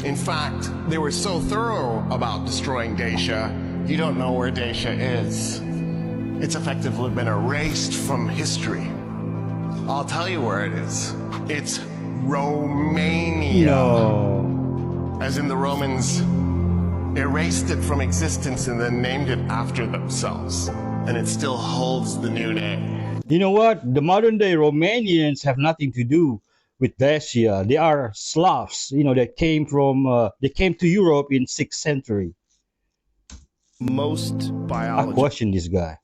In fact, they were so thorough about destroying Dacia, you don't know where Dacia is. It's effectively been erased from history. I'll tell you where it is. It's Romania. No. As in the Romans erased it from existence and then named it after themselves. And it still holds the new name. You know what? The modern day Romanians have nothing to do with Dacia. They are Slavs, you know, that came to Europe in 6th century. Most I biologists question this guy.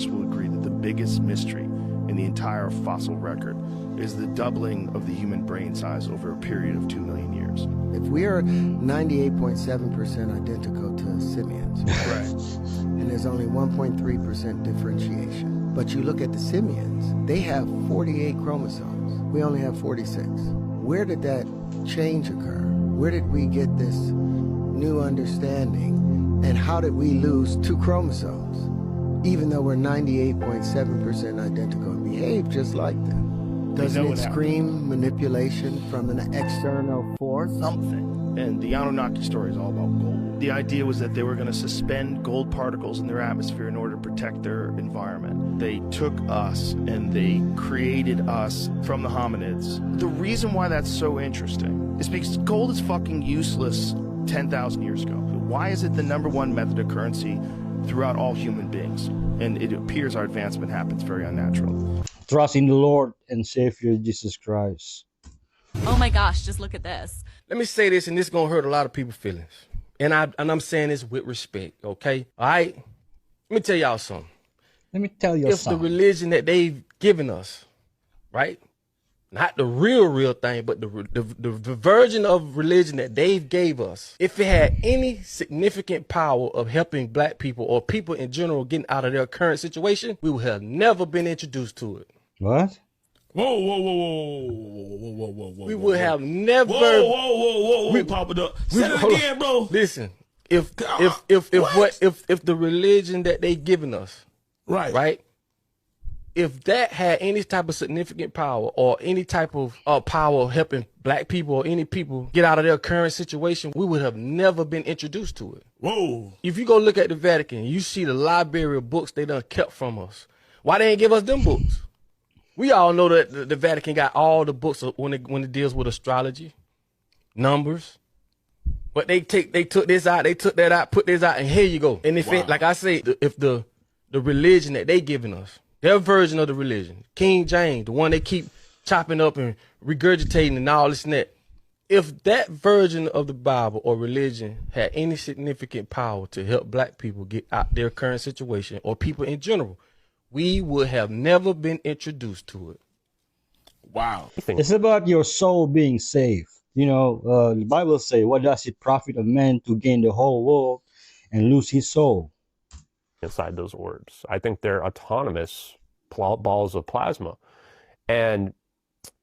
will agree that the biggest mystery in the entire fossil record is the doubling of the human brain size over a period of 2 million years. If we are 98.7% identical to simians, right, and there's only 1.3% differentiation, but you look at the simians, they have 48 chromosomes. We only have 46. Where did that change occur? Where did we get this new understanding? And how did we lose 2 chromosomes? Even though we're 98.7% identical and behave just like them. Doesn't it scream manipulation from an external force? Something. And the Anunnaki story is all about gold. The idea was that they were going to suspend gold particles in their atmosphere in order to protect their environment. They took us and they created us from the hominids. The reason why that's so interesting is because gold is fucking useless 10,000 years ago. Why is it the #1 method of currency throughout all human beings? And it appears our advancement happens very unnatural. Trust in the Lord and Savior Jesus Christ. Oh my gosh, just look at this. Let me say this, and this is gonna hurt a lot of people's feelings. And I'm saying this with respect, okay? All right? Let me tell y'all something. Let me tell you If something. the religion that they've given us, right? Not the real thing, but the version of religion that they gave us. If it had any significant power of helping black people or people in general getting out of their current situation, we would have never been introduced to it. What? Whoa, whoa, whoa, whoa, whoa, whoa, whoa, whoa. We would have never. Whoa, pop it up. Say it again, bro. Listen, if the religion that they given us, right, if that had any type of significant power or any type of power of helping black people or any people get out of their current situation, we would have never been introduced to it. Whoa. If you go look at the Vatican, you see the library of books they done kept from us. Why they ain't give us them books? We all know that the Vatican got all the books when it deals with astrology, numbers. But they took this out, they took that out, put this out, and here you go. And if it, like I say, if the religion that they giving us, their version of the religion, King James, the one they keep chopping up and regurgitating and all this and that, if that version of the Bible or religion had any significant power to help black people get out their current situation or people in general, we would have never been introduced to it. Wow. It's about your soul being saved. The Bible say, "What does it profit a man to gain the whole world and lose his soul?" Inside those orbs, I think they're autonomous balls of plasma. And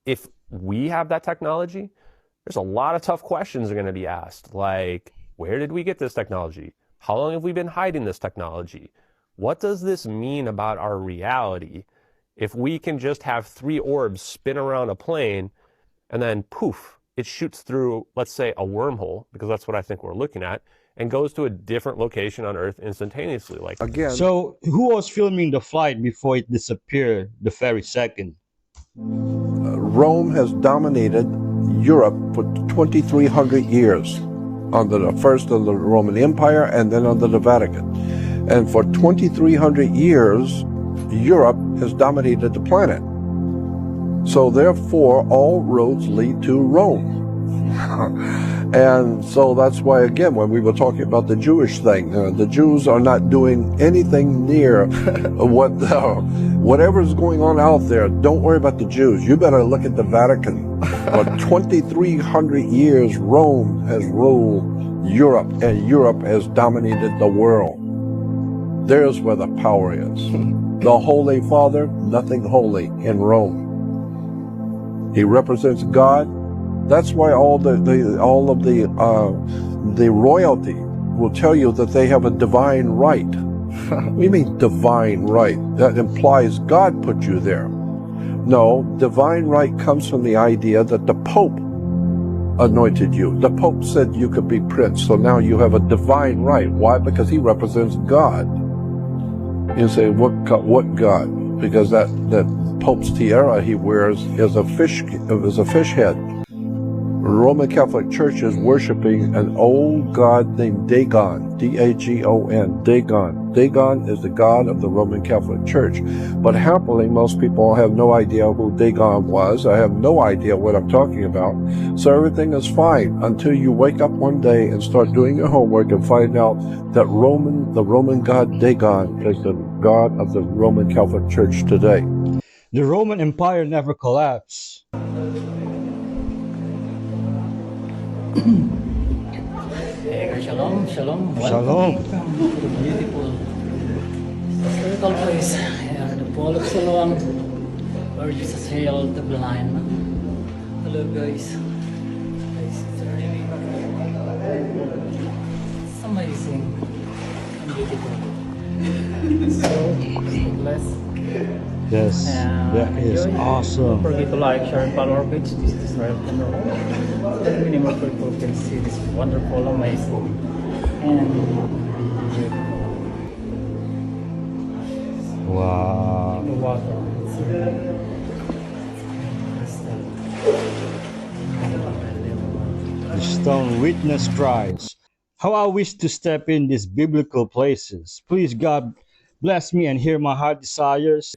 if we have that technology, there's a lot of tough questions are going to be asked, like, where did we get this technology? How long have we been hiding this technology? What does this mean about our reality if we can just have 3 orbs spin around a plane and then poof, it shoots through, let's say, a wormhole, because that's what I think we're looking at, and goes to a different location on Earth instantaneously. Like Again, So, who was filming the flight before it disappeared the very second? Rome has dominated Europe for 2,300 years under the first of the Roman Empire and then under the Vatican. And for 2,300 years, Europe has dominated the planet. So therefore, all roads lead to Rome. And so that's why, again, when we were talking about the Jewish thing, the Jews are not doing anything near whatever's going on out there. Don't worry about the Jews. You better look at the Vatican. For 2,300 years, Rome has ruled Europe, and Europe has dominated the world. There's where the power is. The Holy Father, nothing holy in Rome. He represents God. That's why all of the royalty will tell you that they have a divine right. What do you mean divine right? That implies God put you there. No, divine right comes from the idea that the Pope anointed you. The Pope said you could be prince, so now you have a divine right. Why? Because he represents God. You say, what God? Because that Pope's tiara he wears is a fish head. Roman Catholic Church is worshiping an old god named Dagon, D-A-G-O-N, Dagon. Dagon is the god of the Roman Catholic Church. But happily, most people have no idea who Dagon was. I have no idea what I'm talking about. So everything is fine until you wake up one day and start doing your homework and find out that the Roman god Dagon is the god of the Roman Catholic Church today. The Roman Empire never collapsed. Shalom, shalom. Shalom. Welcome to the beautiful historical place here, the Pool of Siloam, where Jesus healed the blind man. Hello, guys. Guys, it's really it's amazing and beautiful. So blessed. Yes, that is awesome. Don't forget to like, share, and follow our page. This is Israel from the home. Then many more people can see this wonderful, amazing, and beautiful. Wow. The water. It's The stone witness Christ. How I wish to step in these biblical places. Please, God, bless me and hear my heart desires.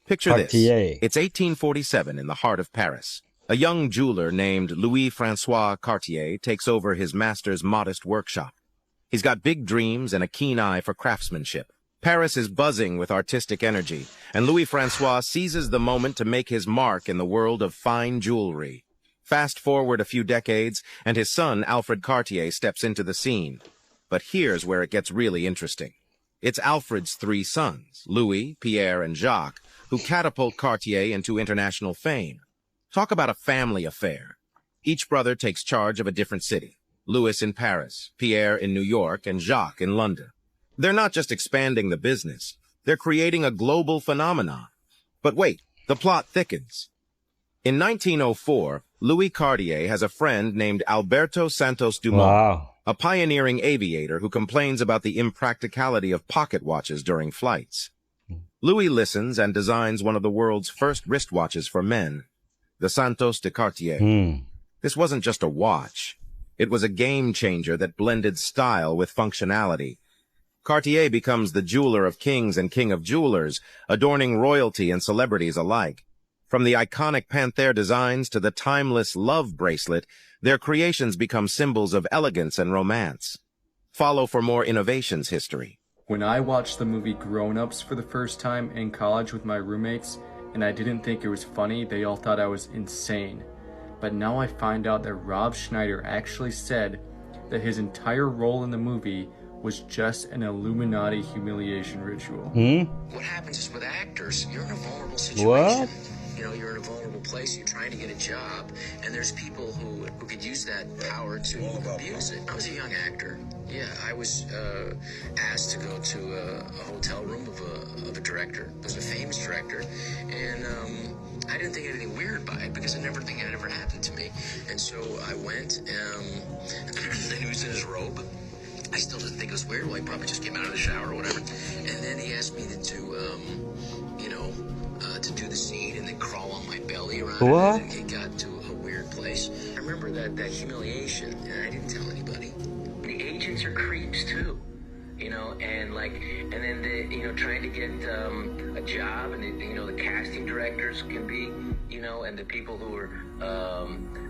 Picture Cartier. this. It's 1847 in the heart of Paris. A young jeweler named Louis-Francois Cartier takes over his master's modest workshop. He's got big dreams and a keen eye for craftsmanship. Paris is buzzing with artistic energy, and Louis-Francois seizes the moment to make his mark in the world of fine jewelry. Fast forward a few decades, and his son, Alfred Cartier, steps into the scene. But here's where it gets really interesting. It's Alfred's 3 sons, Louis, Pierre, and Jacques, who catapult Cartier into international fame. Talk about a family affair. Each brother takes charge of a different city. Louis in Paris, Pierre in New York, and Jacques in London. They're not just expanding the business. They're creating a global phenomenon. But wait, the plot thickens. In 1904, Louis Cartier has a friend named Alberto Santos Dumont, a pioneering aviator who complains about the impracticality of pocket watches during flights. Louis listens and designs one of the world's first wristwatches for men, the Santos de Cartier. This wasn't just a watch. It was a game changer that blended style with functionality. Cartier becomes the jeweler of kings and king of jewelers, adorning royalty and celebrities alike. From the iconic Panther designs to the timeless love bracelet, their creations become symbols of elegance and romance. Follow for more innovations history. When I watched the movie Grown Ups for the first time in college with my roommates, and I didn't think it was funny, they all thought I was insane. But now I find out that Rob Schneider actually said that his entire role in the movie was just an Illuminati humiliation ritual. What happens is with actors, you're in a vulnerable situation. What? You know, you're in a vulnerable place, you're trying to get a job, and there's people who could use that power to abuse it. I was a young actor. Yeah, I was asked to go to a hotel room of a director. It was a famous director, and I didn't think anything weird by it because I never think it had ever happened to me. And so I went, and he was in his robe. I still didn't think it was weird. Well, he probably just came out of the shower or whatever. And then he asked me to do, to do the scene and then crawl on my belly around What? it. It got to a weird place. I remember that humiliation, and I didn't tell anybody. The agents are creeps too, and then trying to get a job, and the casting directors can be, and the people who are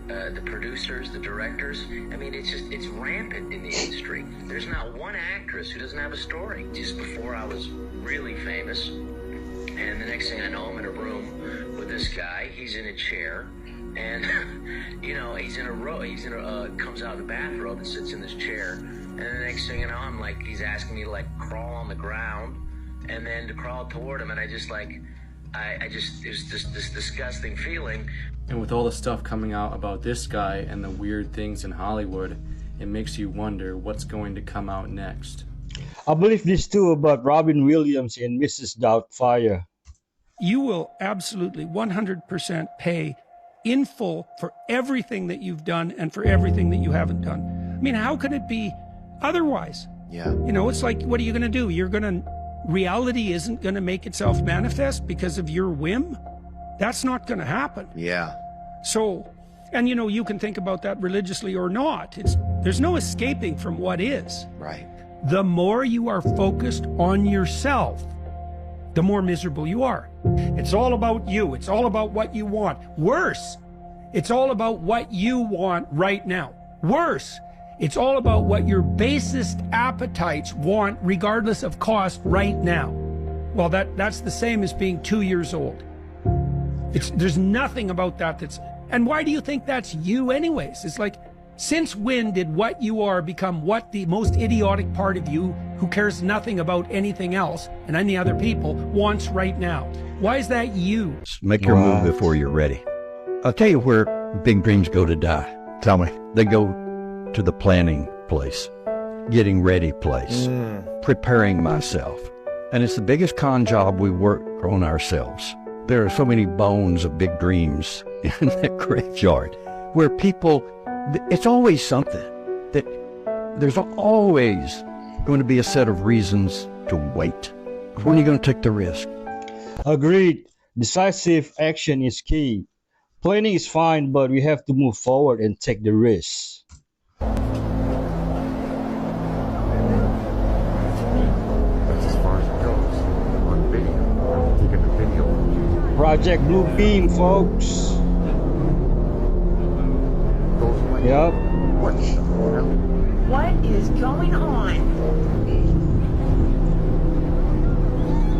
the producers, the directors. I mean, it's rampant in the industry. There's not one actress who doesn't have a story. Just before I was really famous, and the next thing I know, I'm in a room with this guy. He's in a chair, and he's in a row. Comes out of the bathrobe and sits in this chair. And the next thing you know, I'm like, he's asking me to crawl on the ground, and then to crawl toward him, and it was just this disgusting feeling. And with all the stuff coming out about this guy and the weird things in Hollywood, it makes you wonder what's going to come out next. I believe this too about Robin Williams and Mrs. Doubtfire. You will absolutely 100% pay in full for everything that you've done and for everything that you haven't done. I mean, how could it be otherwise? Yeah. It's like, what are you going to do? Reality isn't going to make itself manifest because of your whim? That's not going to happen. Yeah. So, and you can think about that religiously or not. There's no escaping from what is. Right. The more you are focused on yourself, the more miserable you are. It's all about you. It's all about what you want. Worse, it's all about what you want right now. Worse, it's all about what your basest appetites want regardless of cost right now. Well, that's the same as being 2 years old. There's nothing about that that's... And why do you think that's you anyways? It's like, since when did what you are become what the most idiotic part of you, who cares nothing about anything else and any other people, wants right now? Why is that you? Make your move before you're ready. I'll tell you where big dreams go to die. Tell me. They go to the planning place, getting ready place, preparing myself. And it's the biggest con job we work on ourselves. There are so many bones of big dreams in that graveyard where people, it's always something that there's always going to be a set of reasons to wait. When are you going to take the risk? Agreed. Decisive action is key. Planning is fine, but we have to move forward and take the risk. Project Blue Beam, folks. Yep. What is going on?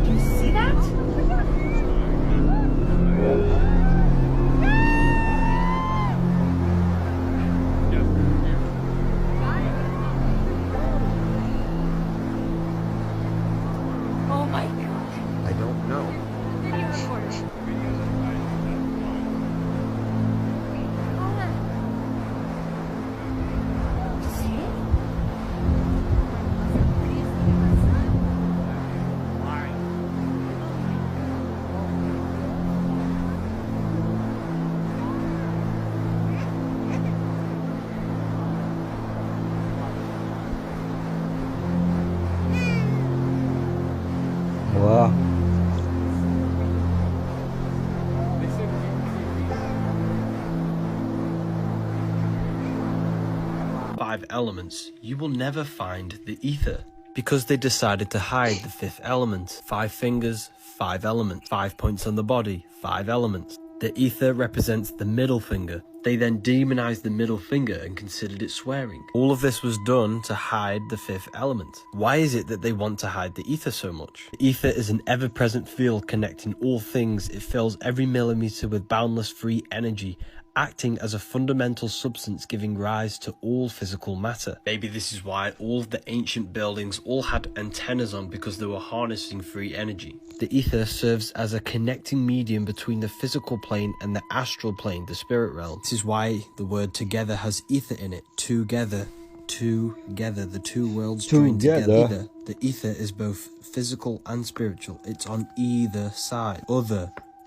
Do you see that? Oh my God. I don't know. Wow. 5 elements, you will never find the ether, because they decided to hide the 5th element. 5 fingers, 5 elements. 5 points on the body, 5 elements. The ether represents the middle finger. They then demonized the middle finger and considered it swearing. All of this was done to hide the fifth element. Why is it that they want to hide the ether so much? The ether is an ever-present field connecting all things. It fills every millimeter with boundless free energy, acting as a fundamental substance giving rise to all physical matter. Maybe this is why all of the ancient buildings all had antennas on, because they were harnessing free energy. The ether serves as a connecting medium between the physical plane and the astral plane, the spirit realm. This is why the word together has ether in it. Together, the two worlds joined together. The ether is both physical and spiritual. It's on either side.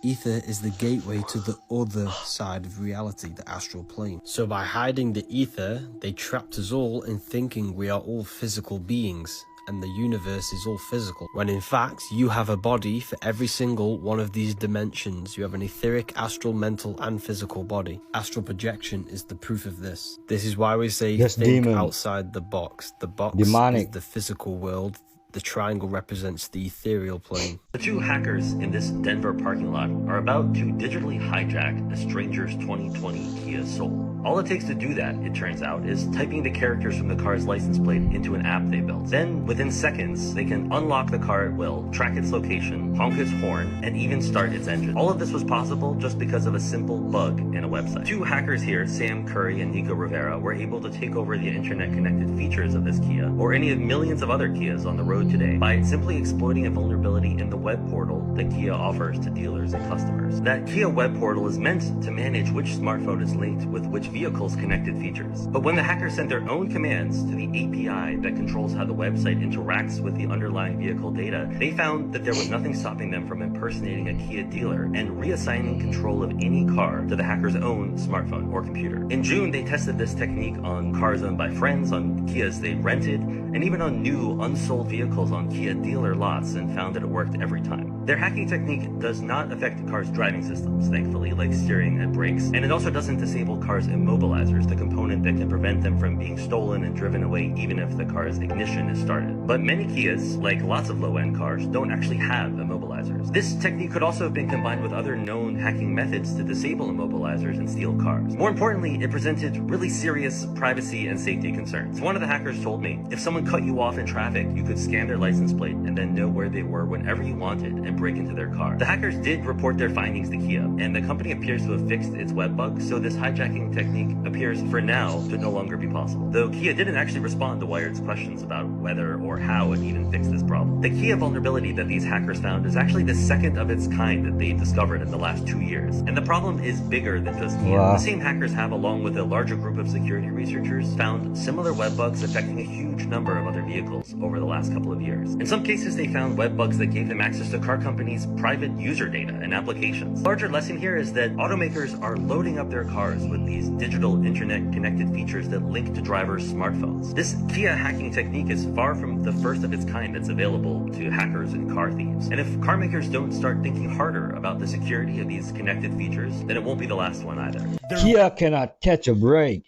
Ether is the gateway to the other side of reality, the astral plane. So by hiding the ether, they trapped us all in thinking we are all physical beings and the universe is all physical, when in fact you have a body for every single one of these dimensions. You have an etheric, astral, mental and physical body. Astral projection is the proof of this. This is why we say Yes, think demon. outside the box. The box Demonic. is the physical world. The triangle represents the ethereal plane. The two hackers in this Denver parking lot are about to digitally hijack a stranger's 2020 Kia Soul. All it takes to do that, it turns out, is typing the characters from the car's license plate into an app they built. Then, within seconds, they can unlock the car at will, track its location, honk its horn, and even start its engine. All of this was possible just because of a simple bug in a website. Two hackers here, Sam Curry and Nico Rivera, were able to take over the internet-connected features of this Kia, or any of millions of other Kias on the road today, by simply exploiting a vulnerability in the web portal that Kia offers to dealers and customers. That Kia web portal is meant to manage which smartphone is linked with which vehicle's connected features. But when the hackers sent their own commands to the API that controls how the website interacts with the underlying vehicle data, they found that there was nothing stopping them from impersonating a Kia dealer and reassigning control of any car to the hacker's own smartphone or computer. In June, they tested this technique on cars owned by friends, on Kias they rented, and even on new, unsold vehicles on Kia dealer lots, and found that it worked every time. Their hacking technique does not affect the car's driving systems, thankfully, like steering and brakes, and it also doesn't disable cars' immobilizers, the component that can prevent them from being stolen and driven away even if the car's ignition is started. But many Kias, like lots of low-end cars, don't actually have immobilizers. This technique could also have been combined with other known hacking methods to disable immobilizers and steal cars. More importantly, it presented really serious privacy and safety concerns. One of the hackers told me, if someone cut you off in traffic, you could scan their license plate and then know where they were whenever you wanted and break into their car. The hackers did report their findings to Kia, and the company appears to have fixed its web bug, so this hijacking technique appears for now to no longer be possible. Though Kia didn't actually respond to Wired's questions about whether or how it even fixed this problem. The Kia vulnerability that these hackers found is actually the second of its kind that they've discovered in the last 2 years, and the problem is bigger than just Kia. Wow. The same hackers have, along with a larger group of security researchers, found similar web bugs affecting a huge number of other vehicles over the last couple of years. In some cases, they found web bugs that gave them access to car companies' private user data and applications. The larger lesson here is that automakers are loading up their cars with these digital internet-connected features that link to drivers' smartphones. This Kia hacking technique is far from the first of its kind that's available to hackers and car thieves. And if car makers don't start thinking harder about the security of these connected features, then it won't be the last one either. Kia cannot catch a break.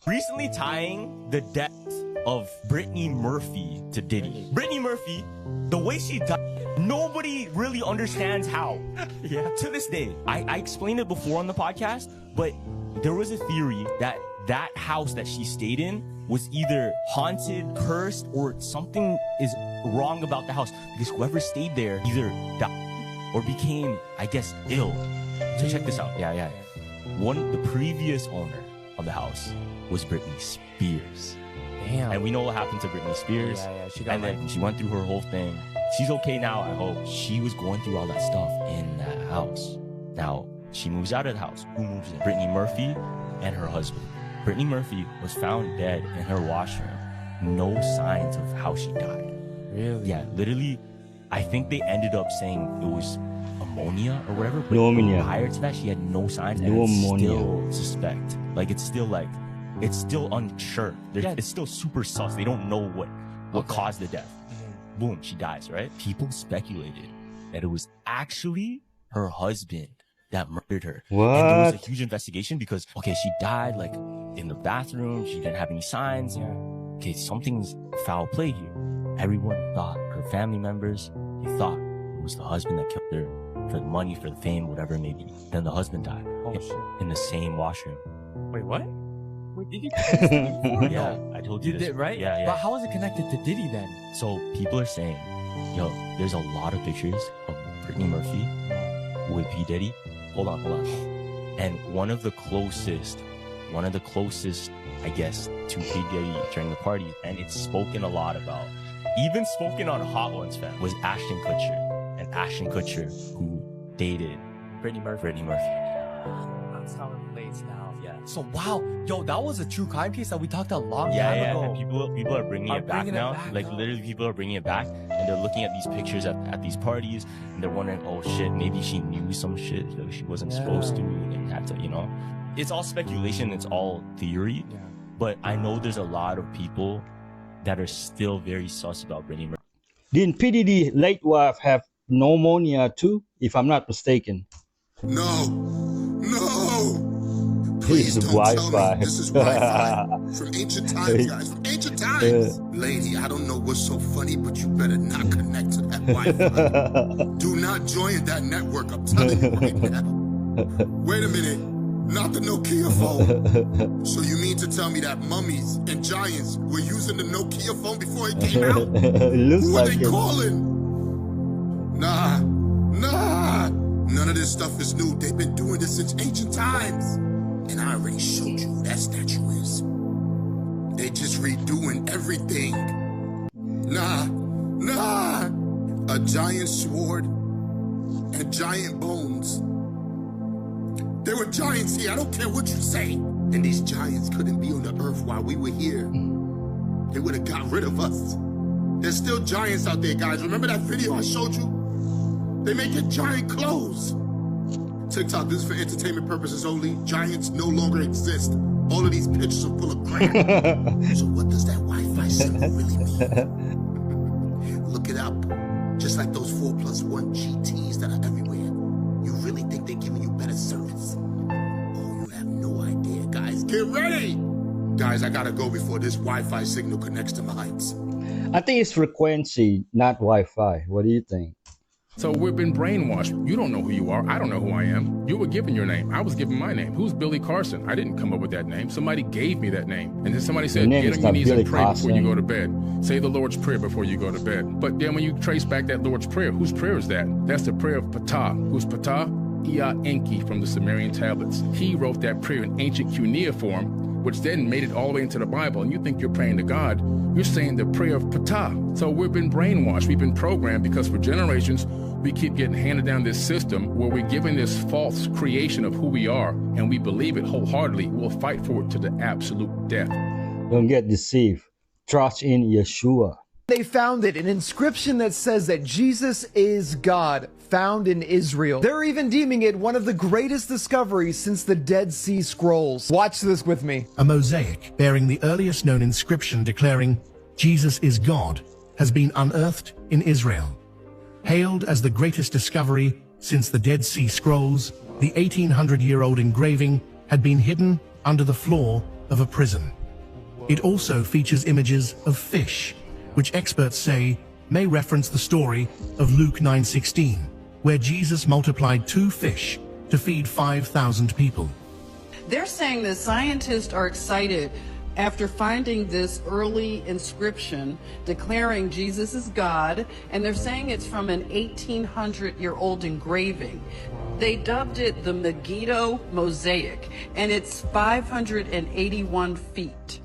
Recently tying the death of Brittany Murphy to Diddy. Brittany Murphy, the way she died, nobody really understands how. Yeah. To this day, I explained it before on the podcast, but there was a theory that that house that she stayed in was either haunted, cursed, or something is wrong about the house, because whoever stayed there either died or became, I guess, ill. So check this out. Yeah. The previous owner of the house was Britney Spears. Damn. And we know what happened to Britney Spears. Yeah, she got and then she went through her whole thing. She's okay now, I hope. She was going through all that stuff in that house. Now, she moves out of the house. Who moves in? Brittany Murphy and her husband. Brittany Murphy was found dead in her washroom. No signs of how she died. Really? Yeah, literally, I think they ended up saying it was ammonia or whatever. But Pneumonia. prior to that, she had no signs. And Pneumonia. it's still suspect. It's still unsure. It's still super sus. They don't know what caused the death. Boom, she dies, right? People speculated that it was actually her husband that murdered her. What? And there was a huge investigation because, okay, she died like in the bathroom. She didn't have any signs. Okay, something's foul play here. Everyone thought, her family members, they thought it was the husband that killed her. for the money, for the fame, whatever it may be. Then the husband died in the same washroom. Wait, what? Wait, did you tell this to me before? Yeah, No. I told you You this. did, right? Yeah, yeah. But how is it connected to Diddy then? So people are saying, yo, there's a lot of pictures of Brittany Murphy with P. Diddy. Hold on. And one of the closest, I guess, to P. Diddy during the party, and it's spoken a lot about, even spoken on Hot Ones, fam, was Ashton Kutcher. And Ashton Kutcher, who dated Brittany Murphy. That's how it relates now. Yeah. So wow, yo, that was a true crime case that we talked a long time Yeah. ago. And people are bringing it back now. Literally, people are bringing it back, and they're looking at these pictures at these parties, and they're wondering, oh shit, maybe she knew some shit that she wasn't supposed to, and had to, It's all speculation. It's all theory. Yeah. But I know there's a lot of people that are still very sus about Brittany Murphy. Didn't P. Diddy's late wife have pneumonia too, if I'm not mistaken? Please It's don't Wi-Fi. tell me this is Wi-Fi. From ancient times, guys. From ancient times. Lady, I don't know what's so funny, but you better not connect to that Wi-Fi. Do not join that network. I'm telling you right now. Wait a minute. Not the Nokia phone. So you mean to tell me that mummies and giants were using the Nokia phone before it came out? Who are they calling? Nah. None of this stuff is new. They've been doing this since ancient times. And I already showed you who that statue is. They just redoing everything. Nah. A giant sword and giant bones. There were giants here, I don't care what you say. And these giants couldn't be on the earth while we were here. They would have got rid of us. There's still giants out there, guys. Remember that video I showed you? They making giant clothes. TikTok, this is for entertainment purposes only. Giants no longer exist. All of these pictures are full of crap. So what does that Wi-Fi symbol really mean? Look it up. Just like those 4+1 GTs that are everywhere. You really think they're giving you better service? Oh, you have no idea, guys. Get ready! Guys, I gotta go before this Wi-Fi signal connects to mines. I think it's frequency, not Wi-Fi. What do you think? So we've been brainwashed. You don't know who you are. I don't know who I am. You were given your name. I was given my name. Who's Billy Carson? I didn't come up with that name. Somebody gave me that name. And then somebody said, get on your knees and pray before you go to bed. Say the Lord's Prayer before you go to bed. But then when you trace back that Lord's Prayer, whose prayer is that? That's the prayer of Ptah. Who's Ptah? Ea Enki from the Sumerian tablets. He wrote that prayer in ancient cuneiform, which then made it all the way into the Bible. And you think you're praying to God. You're saying the prayer of Ptah. So we've been brainwashed. We've been programmed because for generations, we keep getting handed down this system where we're given this false creation of who we are, and we believe it wholeheartedly. We'll fight for it to the absolute death. Don't get deceived. Trust in Yeshua. They found an inscription that says that Jesus is God, found in Israel. They're even deeming it one of the greatest discoveries since the Dead Sea Scrolls. Watch this with me. A mosaic bearing the earliest known inscription declaring Jesus is God has been unearthed in Israel. Hailed as the greatest discovery since the Dead Sea Scrolls, the 1800-year-old engraving had been hidden under the floor of a prison. It also features images of fish, which experts say may reference the story of Luke 9:16, where Jesus multiplied 2 fish to feed 5,000 people. They're saying that scientists are excited after finding this early inscription declaring Jesus is God, and they're saying it's from an 1800-year-old engraving. They dubbed it the Megiddo Mosaic, and it's 581 feet.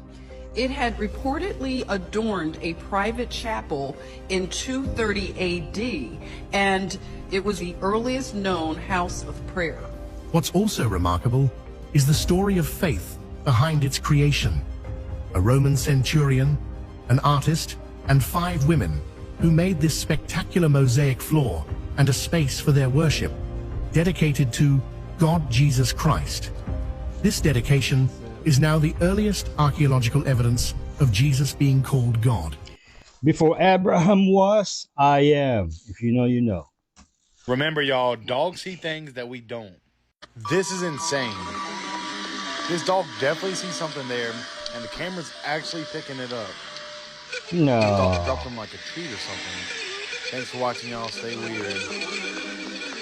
It had reportedly adorned a private chapel in 230 AD, and it was the earliest known house of prayer. What's also remarkable is the story of faith behind its creation. A Roman centurion, an artist, and 5 women who made this spectacular mosaic floor and a space for their worship, dedicated to God Jesus Christ. This dedication is now the earliest archaeological evidence of Jesus being called God. Before Abraham was, I am. If you know, you know. Remember, y'all, dogs see things that we don't. This is insane. This dog definitely sees something there, and the camera's actually picking it up. No. The dog dropped him like a treat or something. Thanks for watching, y'all. Stay weird.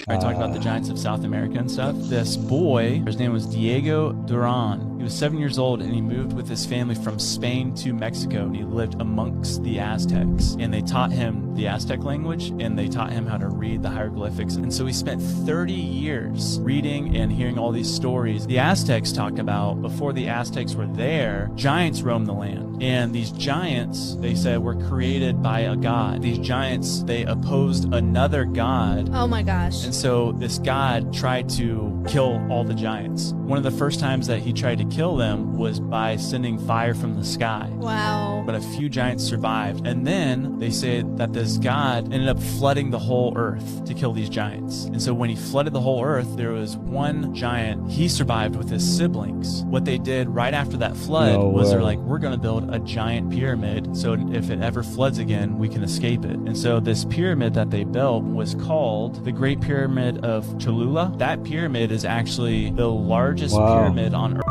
I talked about the giants of South America and stuff. This boy, his name was Diego Duran. He was 7 years old and he moved with his family from Spain to Mexico, and he lived amongst the Aztecs. And they taught him the Aztec language, and they taught him how to read the hieroglyphics. And so he spent 30 years reading and hearing all these stories. The Aztecs talked about, before the Aztecs were there, giants roamed the land. And these giants, they said, were created by a god. These giants, they opposed another god. Oh my gosh. And so this god tried to kill all the giants. One of the first times that he tried to kill them was by sending fire from the sky. Wow. But a few giants survived. And then they say that this god ended up flooding the whole earth to kill these giants. And so when he flooded the whole earth, there was one giant. He survived with his siblings. What they did right after that flood was they're like, we're going to build a giant pyramid, so if it ever floods again, we can escape it. And so this pyramid that they built was called the Great Pyramid of Cholula. That pyramid is actually the largest pyramid on earth.